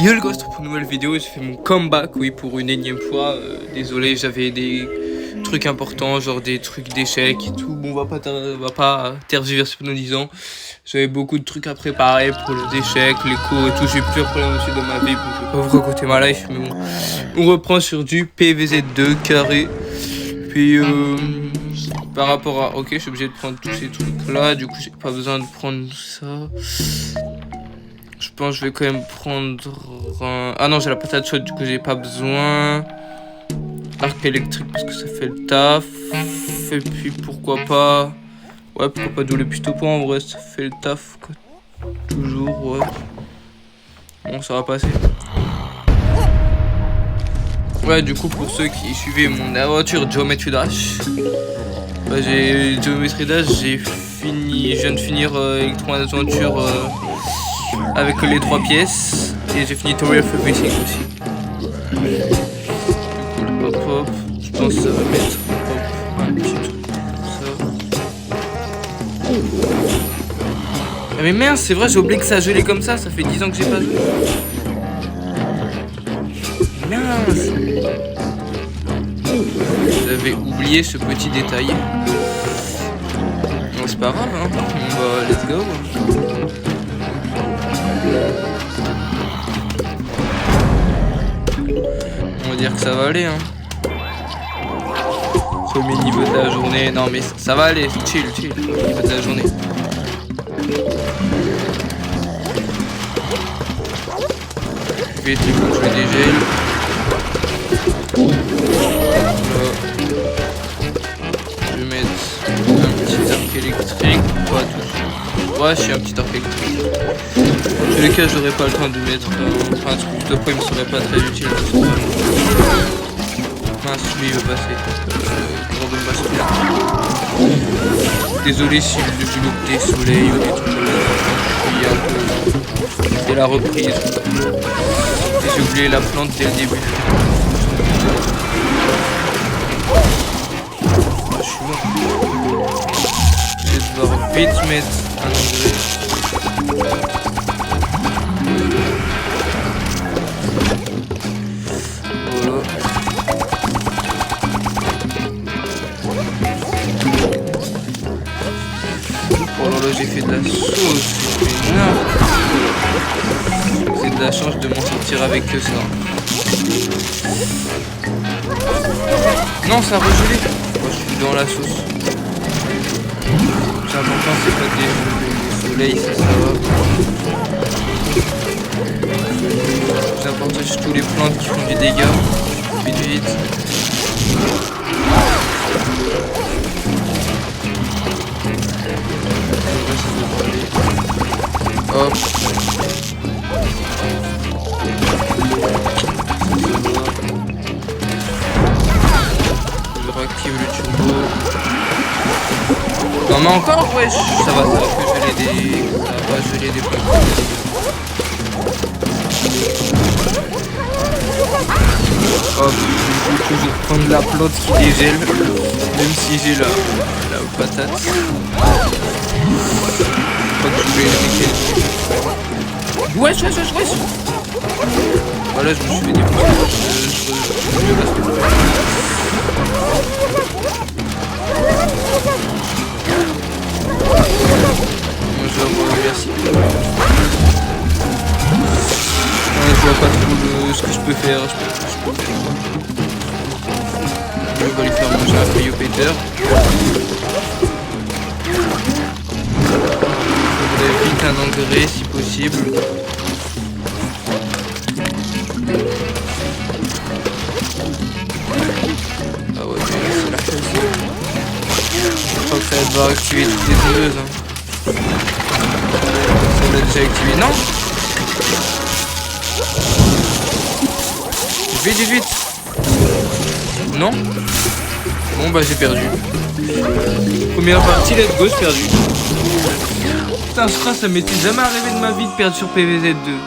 Yo le ghost pour une nouvelle vidéo, j'ai fait mon comeback, oui, pour une énième fois. Désolé, j'avais des trucs importants, genre des trucs d'échecs et tout. Bon, on va pas tergiverser pendant 10 ans. J'avais beaucoup de trucs à préparer pour les échecs, les cours et tout. J'ai eu plusieurs problèmes aussi dans ma vie, donc je vais pas vous raconter ma life, mais bon. On reprend sur du PVZ2 carré. Puis par rapport à... Ok, je suis obligé de prendre tous ces trucs là, du coup j'ai pas besoin de prendre ça. Je pense que je vais quand même prendre un... Ah non, j'ai la patate chaude, du coup j'ai pas besoin. Arc électrique parce que ça fait le taf. Et puis pourquoi pas... Ouais, pourquoi pas double pistolet, en vrai ça fait le taf quoi. Toujours, ouais. Bon, ça va passer. Ouais, du coup pour ceux qui suivaient mon aventure Geometry Dash, bah, Geometry Dash, je viens de finir Electron Adventure avec les 3 pièces. Et j'ai fini Tower of Everything aussi. Hop hop. Je pense que ça va mettre hop, un petit truc comme ça. Ah mais merde, c'est vrai, j'ai oublié que ça gelait comme ça. Ça fait 10 ans que j'ai pas joué. Mince. J'avais oublié ce petit détail. Bon, c'est pas grave, hein. Bon, bah, let's go. On va dire que ça va aller, hein. Premier niveau de la journée. Non, mais ça va aller. Chill. Niveau de la journée. Vite, il faut que je me dégèle. Je vais mettre un petit arc électrique. Pas tout. Ouais, je suis un petit arc électrique. Dans tous les cas, j'aurais pas le temps de mettre un truc de poids, il me serait pas très utile. Mince, lui il veut passer. Désolé si je loupe des soleils ou des trucs comme ça. C'est la reprise. Et j'ai oublié la plante dès le début. Je suis mort. Je vais devoir vite mettre un engrais. Voilà. Oh là là, j'ai fait de la sauce. C'est de la chance de m'en sortir avec que ça. Non, ça a regelé. Moi, je suis dans la sauce. C'est important, c'est pas des soleils, ça va. C'est important, c'est tous les plantes qui font des dégâts. Vite. Hop. Je réactive le turbo. Non mais encore wesh, ça va que geler des plaques. Hop, je vais toujours prendre la plante qui dégèle, même si j'ai la patate. Je crois que je voulais les wesh. Voilà, je me suis fait des je vois pas trop ce que je peux faire. Je vais lui faire manger un feuille au péter. Il faudrait vite un engrais si possible. Ah ouais, c'est la chose. Je crois que ça va devoir activer toutes les tondeuses. Hein. Ça l'a déjà activé. Non! Vite. Non. Bon bah j'ai perdu. Première partie, let's go, j'ai perdu. Putain, je crois que ça m'était jamais arrivé de ma vie de perdre sur PVZ2.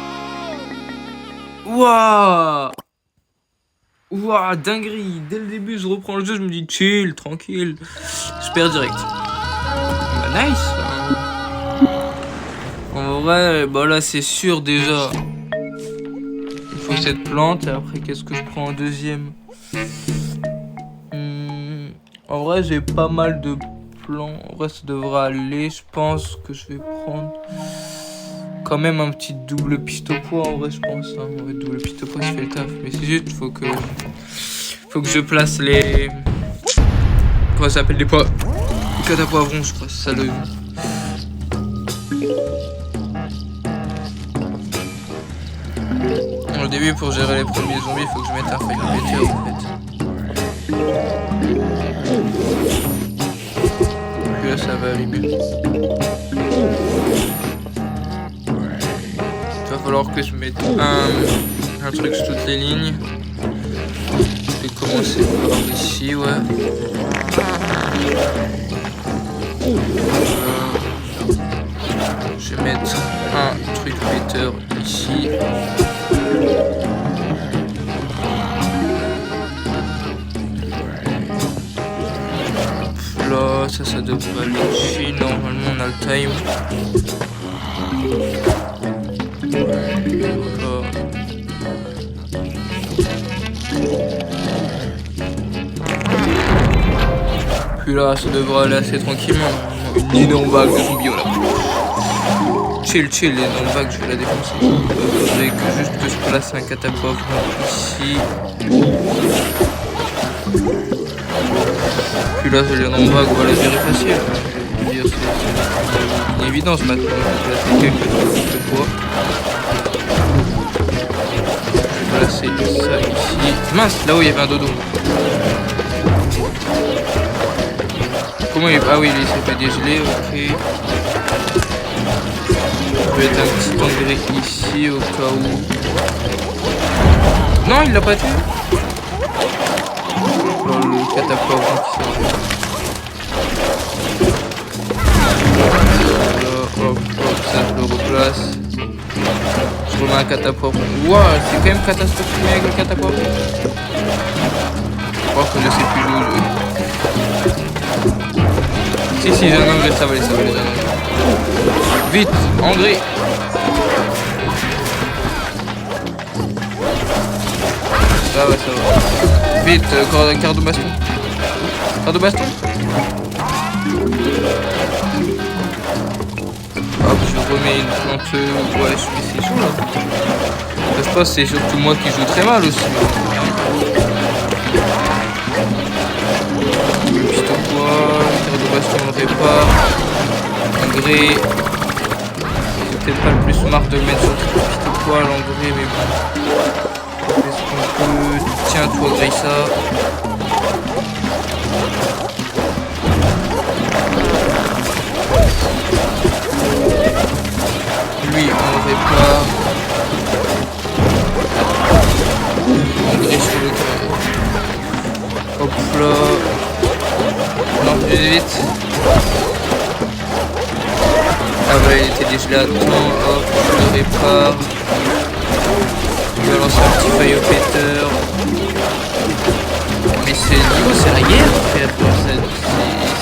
Waouh, dinguerie. Dès le début, je reprends le jeu, je me dis chill, tranquille. Je perds direct. Bah nice. En vrai, bah là c'est sûr déjà. faut cette plante. Et après, qu'est-ce que je prends en deuxième? En vrai, j'ai pas mal de plans. En vrai, ça devrait aller. Je pense que je vais prendre quand même un petit double piste au poids. En vrai, je pense. Hein. Ouais, double piste au poids, ça fait le taf. Mais c'est juste, faut que je place les... Comment ça s'appelle, des poids? Cata poivrons, je crois. C'est ça le... Au début, pour gérer les premiers zombies, il faut que je mette un fire meter en fait. Puis là, ça va aller mieux. Il va falloir que je mette un truc sur toutes les lignes. Je vais commencer par ici, ouais. Je vais mettre un truc meter ici. Là, ça devrait aller ici. Normalement, on a le time. Puis là, ça devrait aller assez tranquillement. Une énorme vague de zombies, là. Chill, l'énorme vague, je vais la défoncer. Il faudrait juste que je place un catapult ici. Puis là, l'énorme vague, on va la gérer facile. Je veux dire, c'est une évidence maintenant. Je vais placer quelques trucs de poids. Je vais placer ça ici. Mince, là-haut, il y avait un dodo. Comment il... Ah oui, il s'est fait dégeler, ok. Je vais mettre un petit engrais ici au cas où. Non, il l'a pas tué. Alors, le catapult qui sort. Hop, ça je le replace. Je remets un catapult. Waouh, c'est quand même catastrophique avec le catapult. Je crois que je sais plus jouer. Si, j'ai un engrais, ça va aller, Vite, engrais. Ça va. Vite, cardo baston. Hop, je remets une plante. Ouais, c'est chaud là. Je pense que c'est surtout moi qui joue très mal aussi. Piste au poids, cardo baston, on répare. Engrais. C'est peut-être pas le plus smart de le mettre sur le piste au poids, l'engrais, mais bon. Est-ce qu'on peut... Tiens, toi, grille ça. Lui, on répare. Engrais sur le cœur. Hop là. Non, plus vite. Ah bah il était dégelé à temps, hop, je le répare. Je vais lancer un petit fire péteur. Mais ce niveau c'est la guerre frère.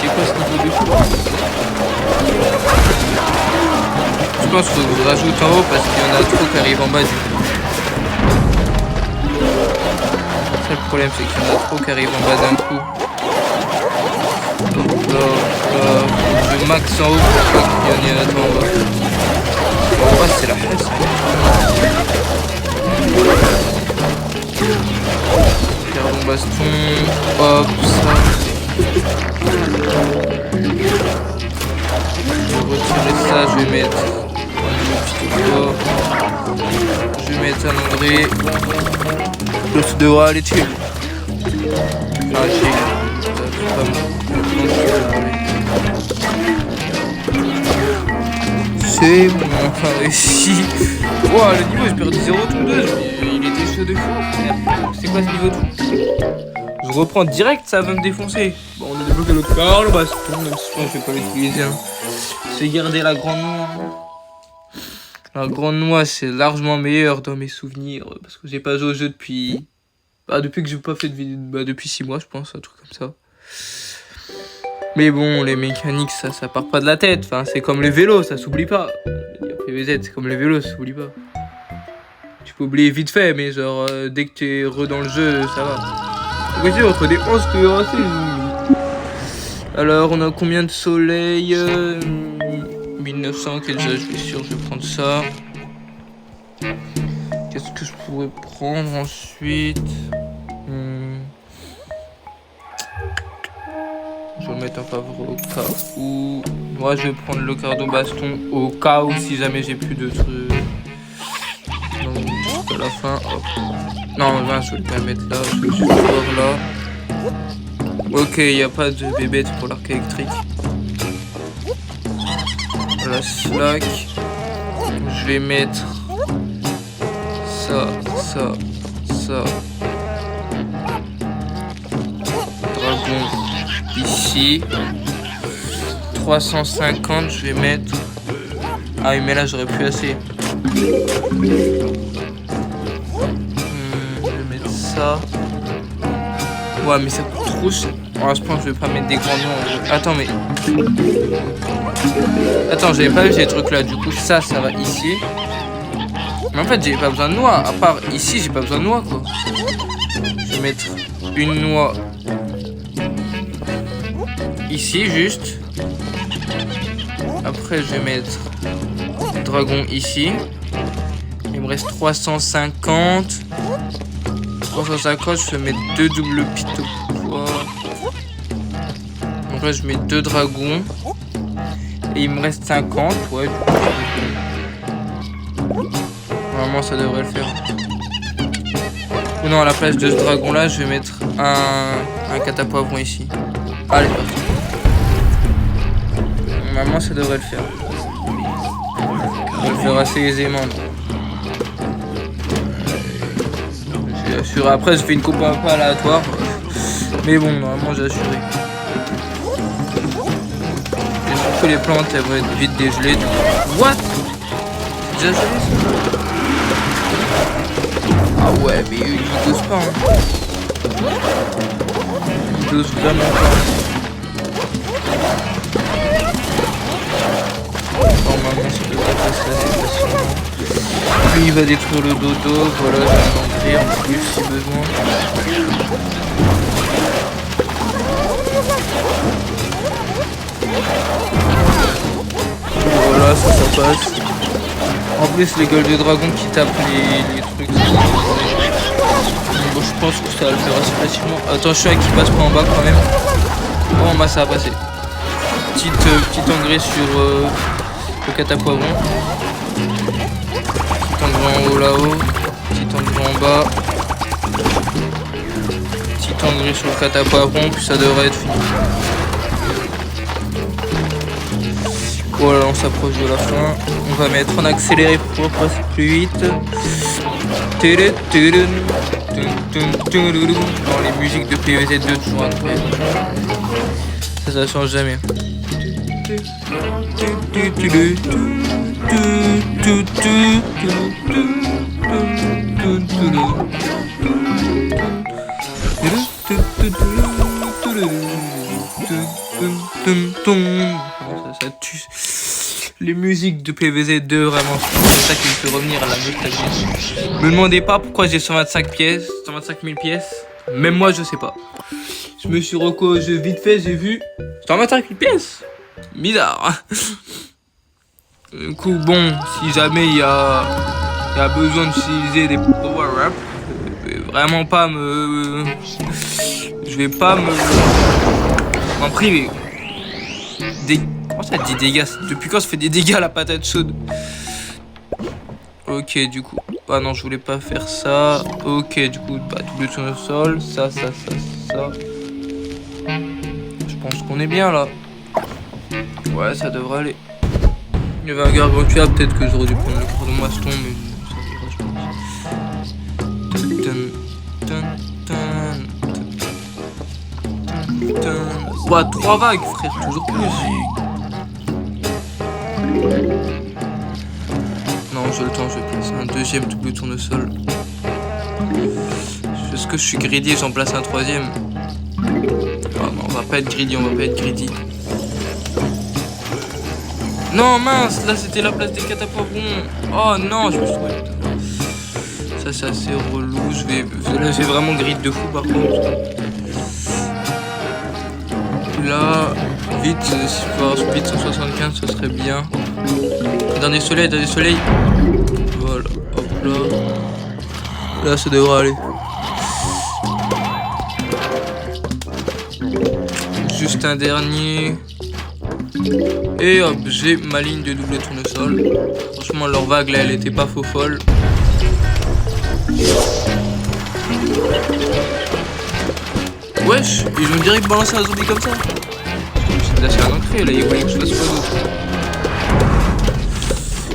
C'est quoi ce niveau du coup? Je pense que je rajoute en haut parce qu'il y en a trop qui arrivent en bas du coup. Ça le problème c'est qu'il y en a trop qui arrivent en bas d'un coup. Je max en haut pour pas qu'il y en ait un en bas. En bas c'est la place. Carbon baston, hop, ça. Je vais retirer ça, je vais mettre je vais mettre un engrais. Là ça devrait aller chill. C'est bon, enfin réussi. Wow, le niveau j'ai perdu 0 tout 2. Il était chaud de fou. C'est quoi ce niveau tout? Je reprends direct, ça va me défoncer. Bon, on a débloqué l'autre corps, le baston, même si je vais pas l'utiliser. Hein. C'est garder la grande noix. La grande noix, c'est largement meilleur dans mes souvenirs. Parce que j'ai pas joué au jeu depuis... depuis que j'ai pas fait de vidéo... depuis 6 mois, je pense, un truc comme ça. Mais bon, les mécaniques, ça part pas de la tête. Enfin, c'est comme les vélos, ça s'oublie pas. PVZ, c'est comme les vélos, ça s'oublie pas. Tu peux oublier vite fait, mais genre, dès que t'es dans le jeu, ça va. Oui, c'est entre des 11 que assez. Alors, on a combien de soleil 1900, ok, déjà, je suis sûr, je vais prendre ça. Qu'est-ce que je pourrais prendre ensuite Je vais le mettre en favori au cas où. Moi, je vais prendre le cardo baston au cas où, si jamais j'ai plus de trucs. Donc, jusqu'à la fin, hop. Non, là, je vais le mettre là, je vais juste voir là. Ok, il n'y a pas de bébête pour l'arc électrique. La slack. Je vais mettre ça. Dragon ici. 350, je vais mettre... Ah oui, mais là, j'aurais plus assez. Je vais mettre ça. Ouais, mais ça coûte trop cher. Bon, je pense que je vais pas mettre des grands noms. Attends, mais... Attends, j'avais pas vu ces trucs là. Du coup, ça va ici. Mais en fait, j'ai pas besoin de noix. À part ici, j'ai pas besoin de noix, quoi. Je vais mettre une noix ici, juste. Après, je vais mettre dragon ici. Il me reste 350. 350, je vais mettre 2 doubles pito. Donc là, je mets 2 dragons. Et il me reste 50. Ouais, normalement, ça devrait le faire. Ou non, à la place de ce dragon là, je vais mettre un catapoivron ici. Allez, parti. Normalement, ça devrait le faire. On va le faire assez aisément. J'ai assuré. Après, je fais une coupe un peu aléatoire. Mais bon, normalement, j'ai assuré. Et surtout, les plantes, elles vont être vite dégelées. What? J'ai déjà gelé ça? Ah ouais, mais il dose pas. Hein. Il dose vraiment pas. Normalement, ça devrait passer assez facilement. Lui, il va détruire le dodo. Voilà, je vais en créer en plus si besoin. Voilà, ça passe. En plus, les gueules de dragon qui tapent les trucs. Bon, je pense que ça va le faire assez facilement. Attention à qu'il passe pas en bas quand même. Bon, bah ça va passer. Petit engrais sur le catapoivron. Petit engrais en haut là-haut. Petit engrais en bas. Petit engrais sur le catapoivron, puis ça devrait être fini. Voilà, on s'approche de la fin. On va mettre en accéléré pour passer plus vite. Dans les musiques de PVZ2, toujours incroyable. Ça change jamais. Ça tue. Les musiques de PVZ2, vraiment, c'est ça qui me fait revenir à la nostalgie. Me demandez pas pourquoi j'ai 125 pièces, 125 000 pièces. Même moi, je sais pas. Je me suis reco vite fait, j'ai vu 125 000 pièces. Bizarre. Du coup, bon, si jamais il y a besoin d'utiliser des power-up, je vais vraiment pas me... Je vais pas m'en priver. Comment ça dit dégâts? Depuis quand ça fait des dégâts à la patate chaude? Ok, du coup. Ah non, je voulais pas faire ça. Ok, du coup, bah, double tournesol. Ça. Je pense qu'on est bien là. Ouais, ça devrait aller. Il y avait un gargantua, peut-être que j'aurais dû prendre le cordon maston, mais ça ira, je pense. Ouais, 3 vagues, frère, toujours plus. Non, j'ai le temps, je vais placer un deuxième double tournesol. Est-ce que je suis greedy et j'en place un troisième? Ah non, on va pas être greedy. Non, mince, là c'était la place des catapoivrons. Oh non, je me suis trouvé. Ça c'est assez relou. Là j'ai vraiment grid de fou par contre. Là, vite, si je peux avoir speed 175, ce serait bien. Dernier soleil. Voilà, hop là. Là ça devrait aller. Juste un dernier. Et hop, j'ai ma ligne de double tournesol. Franchement, leur vague là, elle était pas faux folle. Wesh, ils ont direct balancé un zombie comme ça. Là, c'est un entrée, là, ils voulaient que je fasse quoi d'autre.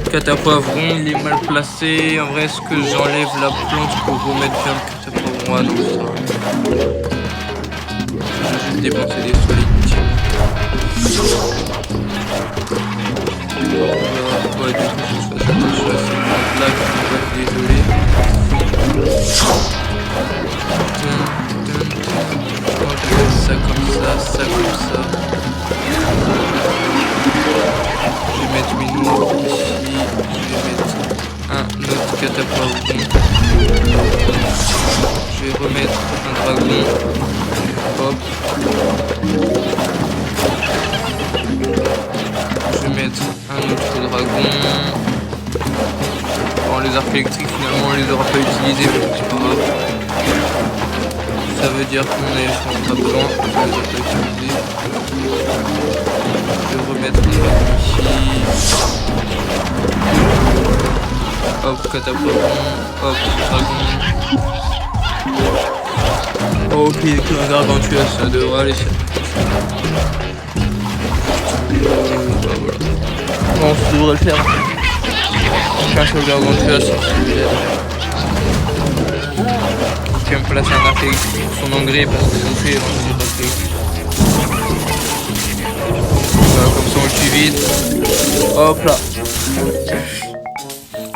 Catapoivron, il est mal placé. En vrai, est-ce que j'enlève la plante pour remettre bien le catapoivron? Ah non, ça. Je vais juste dépenser des solides. Ouais, du coup, je fasse attention à ces plantes-là qui sont pas désolé. Ça comme ça. Je vais mettre mes noix ici. Je vais mettre un autre catapoivron. Je vais remettre un dragon. Hop. Je vais mettre un autre dragon. Bon, les arcs électriques finalement on les aura pas utilisés, mais c'est pas grave. Ça veut dire qu'on est sur pas besoin. On les a pas utilisés. Je vais remettre un dragon ici. Hop, catapoivron. Hop, dragon. Ok, que un gargantua, ça devrait aller. Bon, ça devrait le faire. Un seul gargantua, ça suffit. Je vais me placer un arc électrique pour son engrais parce que c'est fait dans les arcs électriques. Voilà, comme ça on le tue vite. Hop là.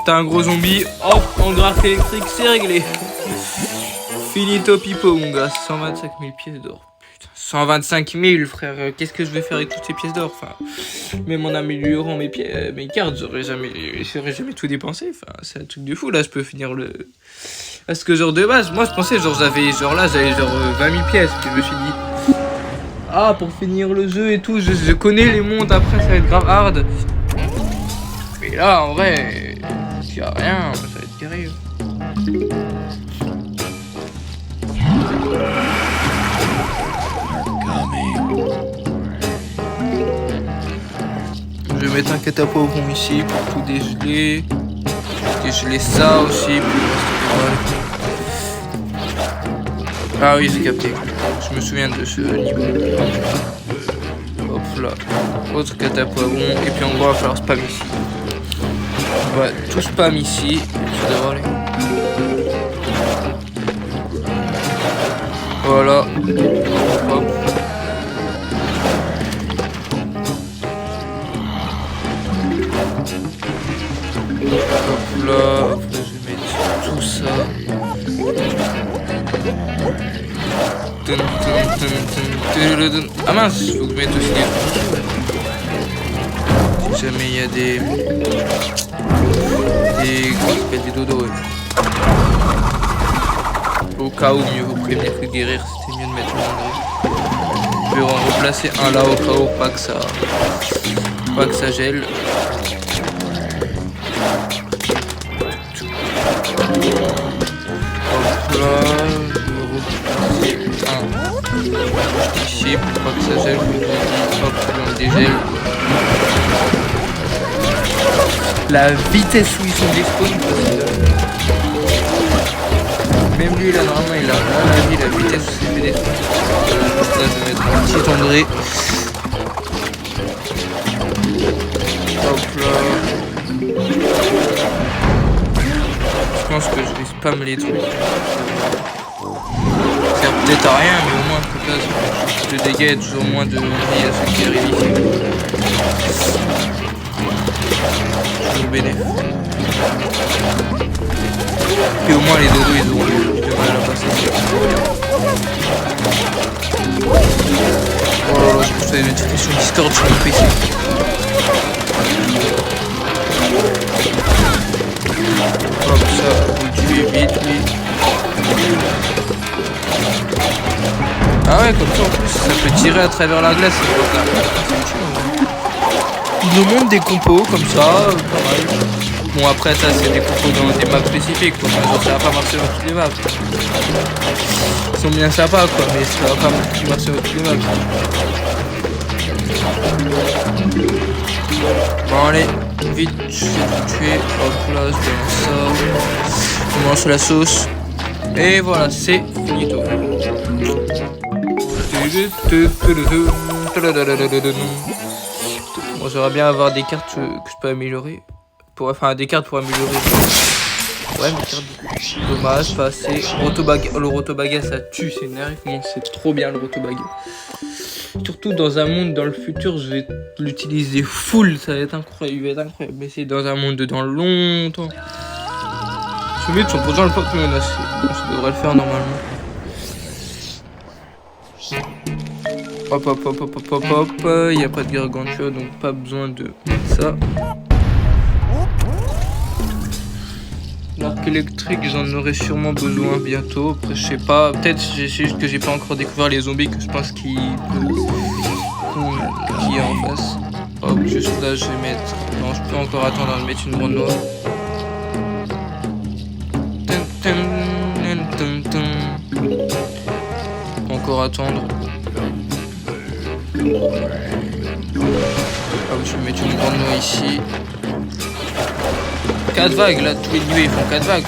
T'as un gros zombie. Hop, engrais arc électrique, c'est réglé. Finito pipo mon gars, 125 000 pièces d'or. Putain, 125 000 frère, qu'est-ce que je vais faire avec toutes ces pièces d'or? Enfin, même en améliorant mes cartes, j'aurais jamais tout dépensé. Enfin, c'est un truc de fou là, je peux finir le... Parce que genre de base, moi je pensais j'avais 20 000 pièces. Puis je me suis dit, ah pour finir le jeu et tout, je connais les mondes après, ça va être grave hard. Mais là en vrai, s'il y a rien, ça va être terrible. Je vais mettre un catapoivron ici pour tout dégeler. Dégeler ça aussi pour le reste des balles. Ah oui, j'ai capté. Je me souviens de ce niveau. Hop là. Autre catapoivron. Et puis en gros, il va falloir spam ici. On va tout spam ici. Ça devrait aller. Voilà. Hop. Hop là. Après, je vais mettre tout ça. Ah mince, il faut que je mette aussi des trucs. Si jamais il y a des dodos, ouais. Au cas où, mieux vaut prévenir que guérir, c'était mieux de mettre l'engrais. Je vais en replacer un là au cas où, pas que ça gèle. Hop là, je vais replacer un ici pour pas que ça gèle. Hop, on dégèle. La vitesse où ils sont despawn, même lui là normalement il a la vie, la vitesse où c'est fait despawn. Là je vais mettre un petit engrais. Hop là. Je pense que je vais spam les trucs. Ça sert peut-être à rien, mais au moins en tout cas le dégât est toujours moins de vie à ceux qui arrivent ici. Toujours bénéfique. Et au moins les dodos ils auront du mal à passer. Oh là là, je pense que ça va être sur Discord sur mon PC. Hop, ça, vous le tuez vite, lui. Ah ouais, comme ça en plus, ça peut tirer à travers la glace, ces blocs-là. Ils nous montrent des compos comme ça, pareil. Bon, après, ça, c'est des compos dans des maps spécifiques, quoi. Genre, ça va pas marcher dans toutes les maps. Ils sont bien sympas, quoi, mais ça va pas marcher dans toutes les maps. Bon, allez, vite, je vais tout tuer. Hop là, je balance ça. On lance la sauce. Et voilà, c'est finito. Bon, j'aimerais bien avoir des cartes que je peux améliorer. Enfin, des cartes pour améliorer. Ouais, mes cartes. Dommage, pas assez. Le rotobaga, ça tue, c'est énervé. Comment c'est trop bien le rotobaga. Surtout dans un monde dans le futur, je vais l'utiliser full. Ça va être incroyable. Il va être incroyable. Mais c'est dans un monde dedans longtemps. Je vais mettre son posant le pot menacé. Bon, ça devrait le faire normalement. Hop hop hop hop hop hop hop. Il n'y a pas de gargantua donc pas besoin de ça. L'arc électrique, j'en aurai sûrement besoin bientôt. Après, je sais pas. Peut-être c'est juste que j'ai pas encore découvert les zombies que je pense qu'il y a en face. Hop, juste là, je vais mettre. Non, je peux encore attendre de mettre une bande noire. Encore attendre. Hop, je vais mettre une grande noix ici. 4 vagues là, tous les niveaux ils font 4 vagues.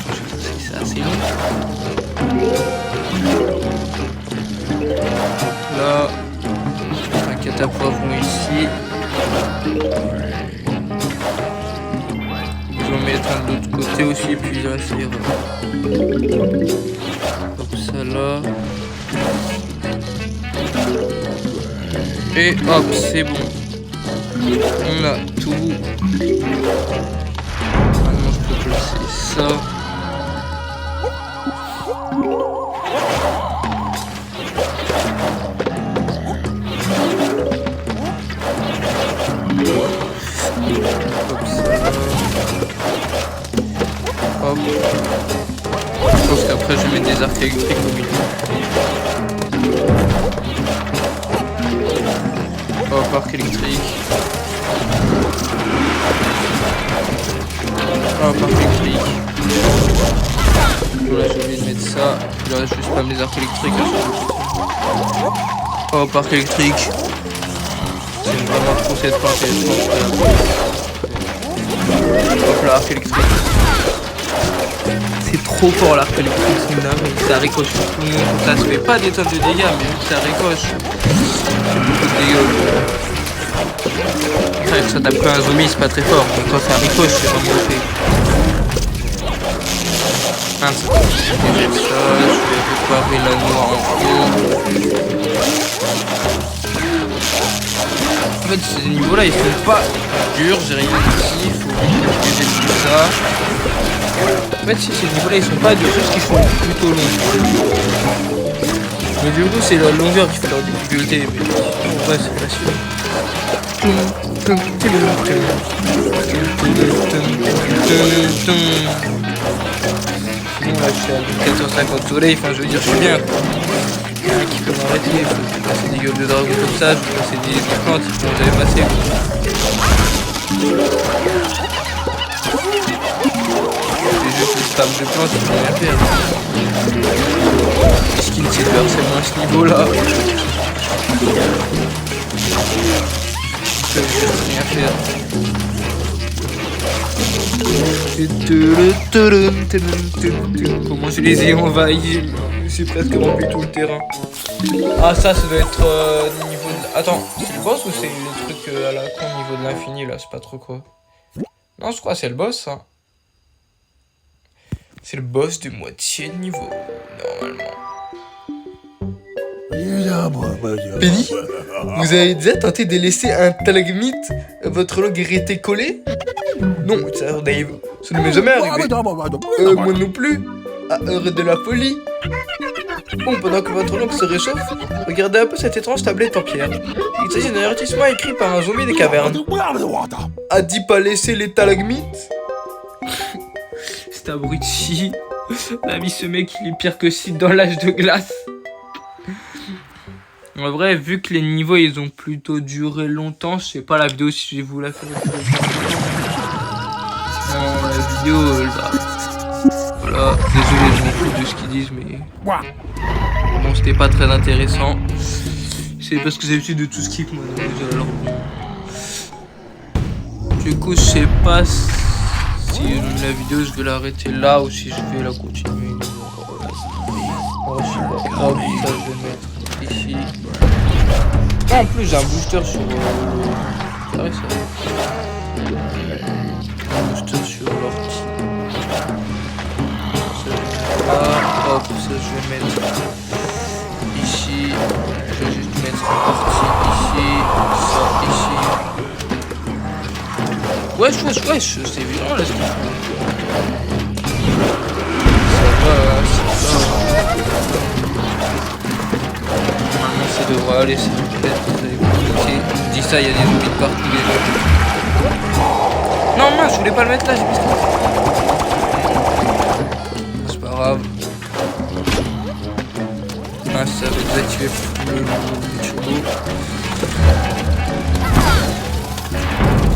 C'est assez long. Là, un catapoivron ici. Je vais en mettre un de l'autre côté aussi, puis là ça ira. Hop, ça là. Et hop, c'est bon. On a tout. Maintenant, je peux placer ça. Hop, ça. Hop. Je pense qu'après, je vais mettre des arcs électriques au milieu. Hop, arc électrique. Hop, arc électrique. Là, j'ai oublié de mettre ça. Là, je vais spam les arcs électriques. Hop, arc électrique. C'est vraiment trop cette plante. Hop là, arc électrique. C'est trop fort l'arc électrique, c'est dingue. Ça ricoche sur tout le monde. Ça se fait pas des tonnes de dégâts, mais vu que ça ricoche. Après, ça tape pas un zombie, c'est pas très fort. Donc quand ça ricoche, c'est vraiment fait. Ah, ça, je vais réparer la noix en haut. En fait, ces niveaux-là, ils sont pas durs. J'ai rien ici, il faut vite que j'ai tout ça. En fait, si ces niveaux-là, ils sont pas durs, juste qu'ils sont plutôt longs. Mais du coup, c'est la longueur qui fait leur difficulté. Mais en vrai, c'est facile. Bon, là, je suis à 14,50 soleil. Enfin, je veux dire, je suis bien. Il y a un qui peut m'arrêter. Il faut passer des gueules de dragon comme ça. Je peux passer des plantes. Il faut que j'avais passé. C'est juste le spam de plantes. Il faut rien faire. Skin silver, c'est moins ce niveau-là. Je peux rien faire. Comment je les ai envahis? C'est presque rempli tout le terrain. Ah, ça doit être niveau de... Attends, c'est le boss ou c'est le truc à la con niveau de l'infini là? C'est pas trop quoi. Non, je crois que c'est le boss ça. C'est le boss de moitié de niveau, normalement. Penny, vous avez déjà tenté de laisser un stalagmite votre log est resté collé? Non, ça ne m'est jamais arrivé. Moi non plus. À heure de la folie. Bon, pendant que votre log se réchauffe, regardez un peu cette étrange tablette en pierre. Il s'agit d'un avertissement écrit par un zombie des cavernes. A dit pas laisser les stalagmites? cet abruti. La vie, ce mec, il est pire que Sid dans l'âge de glace. En vrai, vu que les niveaux, ils ont plutôt duré longtemps, je sais pas la vidéo si je vais vous la faire. Non, la vidéo, là. Voilà, désolé, je m'en fous de ce qu'ils disent, mais... Bon, c'était pas très intéressant. C'est parce que j'ai l'habitude de tout skip, moi. Alors, du coup, je sais pas si la vidéo, je vais l'arrêter là ou si je vais la continuer. Oh, je sais pas. Hop, ça, je vais mettre ici. Ah, en plus, j'ai un booster sur... C'est vrai, ça. Un booster sur l'ortie. Ah, hop, ça, je vais mettre ici. Je vais juste mettre une partie ici. Ça, ici. Wesh, c'est violent là ce qu'il faut. Ça va, ça va. Normalement ça devrait aller, c'est peut-être vous avez compliqué. Je dis ça, il y a des zombies de partout déjà. Non mince, je voulais pas le mettre là, j'ai mis ça. C'est pas grave. Ah, ça va désactiver le turbo.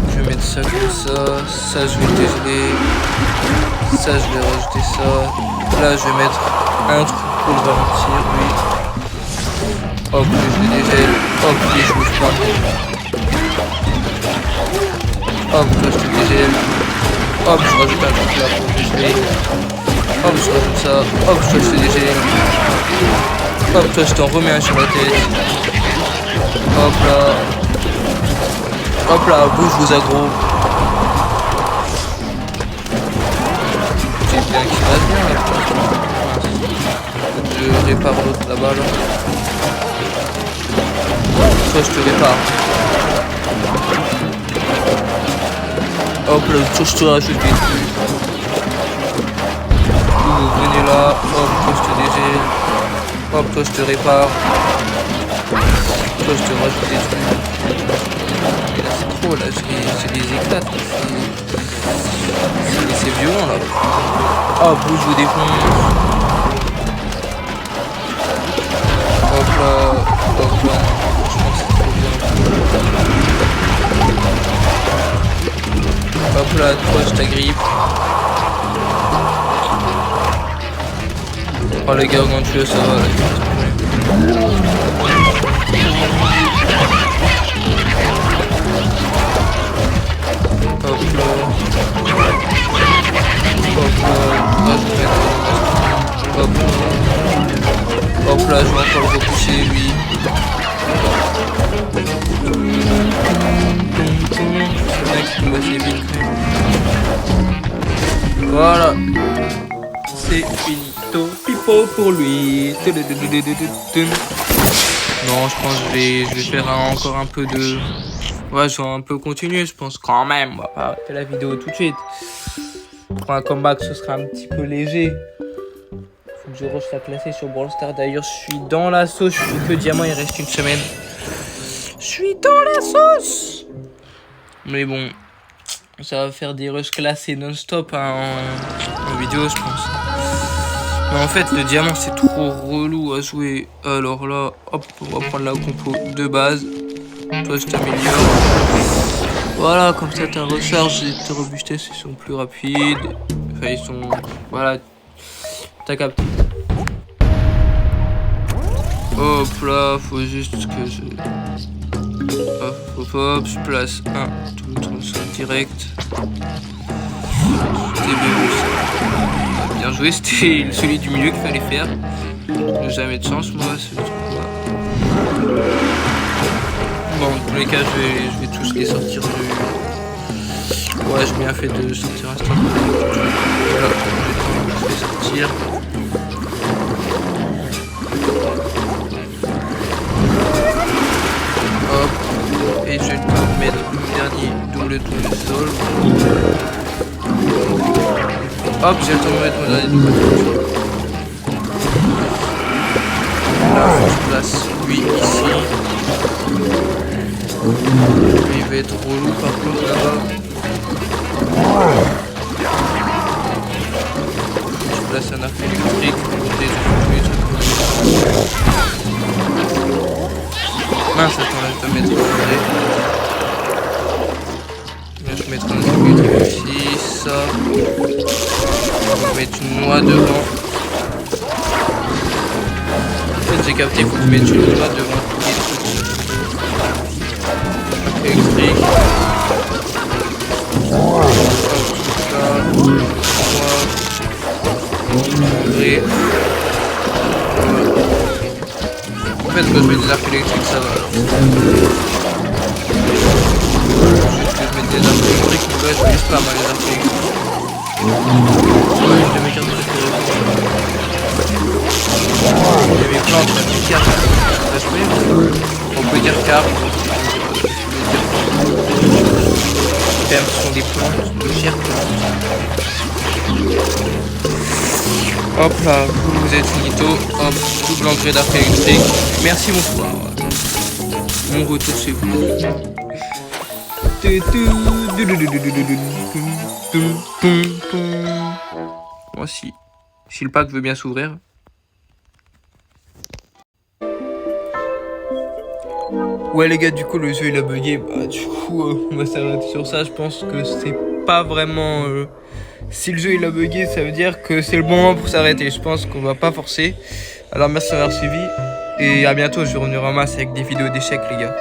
Je vais mettre ça comme ça, ça je vais le dégeler, ça je vais rajouter ça, là je vais mettre un truc pour le ralentir, oui. Hop, je le dégèle, hop, et je bouge pas. Hop, là je te dégèle, hop, je rajoute un truc là pour le dégeler, hop, je rajoute ça, hop, toi je te dégèle, hop, toi je t'en remets un sur la tête, hop là. Hop là, bouge vos agros. C'est bien qu'il va bien là. Je répare l'autre là-bas là. Soit je te répare. Hop là, je te rajoute des trucs. Vous venez là, hop, toi je te dégèle. Hop, toi je te répare. Toi je te rajoute des trucs. Mais là c'est trop, là j'ai des éclats, c'est violent là. Hop, je vous défonce. Hop là, franchement c'est trop bien. Hop là, toi je t'agrippe. Oh les gargantueux, ça va là. Hop là, je vais encore le repousser, lui. C'est bien qu'il assez vite. Voilà. C'est finito. Pipo pour lui. Non, je pense que je vais faire encore un peu de... Ouais, je vais un peu continuer, je pense quand même. On va pas arrêter la vidéo tout de suite. Pour un comeback, ce sera un petit peu léger. Faut que je rush la classer sur Brawl Stars. D'ailleurs, je suis dans la sauce. Je suis que diamant, il reste une semaine. Je suis dans la sauce. Mais bon, ça va faire des rushs classés non-stop hein, en vidéo, je pense. Mais en fait, le diamant, c'est trop relou à jouer. Alors là, hop, on va prendre la compo de base. Toi, je t'améliore. Voilà, comme ça, ta recharge et tes robustesse, ils sont plus rapides. Enfin, ils sont... Voilà, t'as capté. Hop là, faut juste que je... Hop, je place un tout ça direct. C'était bien joué, c'était celui du milieu qu'il fallait faire. J'ai jamais de chance, moi, ce truc-là. Bon, dans tous les cas, je vais tous les sortir du... Ouais, j'ai bien fait de sortir un stade. Voilà, je vais sortir. Hop, et je vais te mettre le dernier double sol. Hop, j'ai le temps de mettre mon dernier double sol. Là, je place lui ici. Il va être relou par contre là-bas. ça. On va mettre une noix devant. En fait, j'ai capté qu'on peut mettre une noix devant tous les trucs. Électrique. En fait, quand je mets des arcs électriques, ça va. Juste que je mette des arcs électriques, mais ouais, je mets pas mal les arcs électriques. Ouais, une de mes cartes préférées. Il y a mes plantes, ma petite carte. Ça se met. On peut dire carte. Ce sont des plantes, de chères plantes. Hop là, vous êtes finito. Hop, double engrais d'arc électrique. Merci, bonsoir. Mon retour chez vous. Moi, si le pack veut bien s'ouvrir. Ouais les gars, du coup le jeu il a bugué, bah du coup on va s'arrêter sur ça. Je pense que c'est pas vraiment... Si le jeu il a bugué, ça veut dire que c'est le bon moment pour s'arrêter. Je pense qu'on va pas forcer. Alors merci d'avoir suivi et à bientôt, je vais revenir en masse avec des vidéos d'échecs les gars.